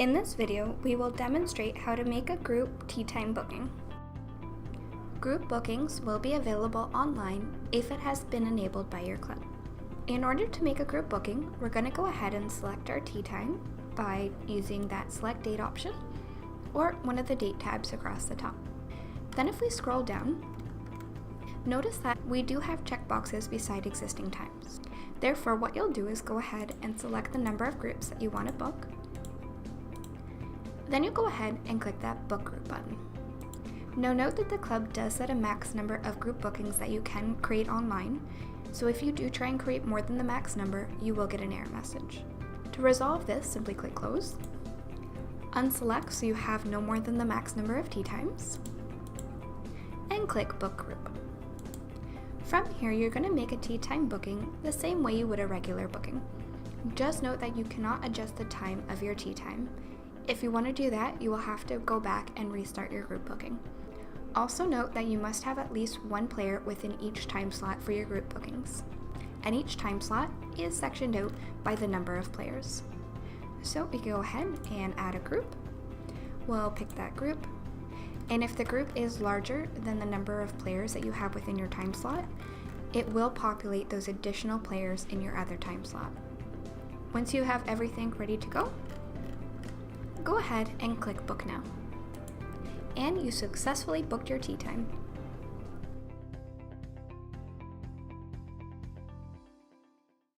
In this video, we will demonstrate how to make a group tea time booking. Group bookings will be available online if it has been enabled by your club. In order to make a group booking, we're going to go ahead and select our tea time by using that select date option or one of the date tabs across the top. Then if we scroll down, notice that we do have checkboxes beside existing times. Therefore, what you'll do is go ahead and select the number of groups that you want to book. Then you go ahead and click that book group button. Now note that the club does set a max number of group bookings that you can create online, so if you do try and create more than the max number, you will get an error message. To resolve this, simply click close, unselect so you have no more than the max number of tea times, and click book group. From here, you're going to make a tea time booking the same way you would a regular booking. Just note that you cannot adjust the time of your tea time. If you want to do that, you will have to go back and restart your group booking. Also note that you must have at least one player within each time slot for your group bookings. And each time slot is sectioned out by the number of players. So we go ahead and add a group. We'll pick that group. And if the group is larger than the number of players that you have within your time slot, it will populate those additional players in your other time slot. Once you have everything ready to go ahead and click Book Now. And you successfully booked your tea time.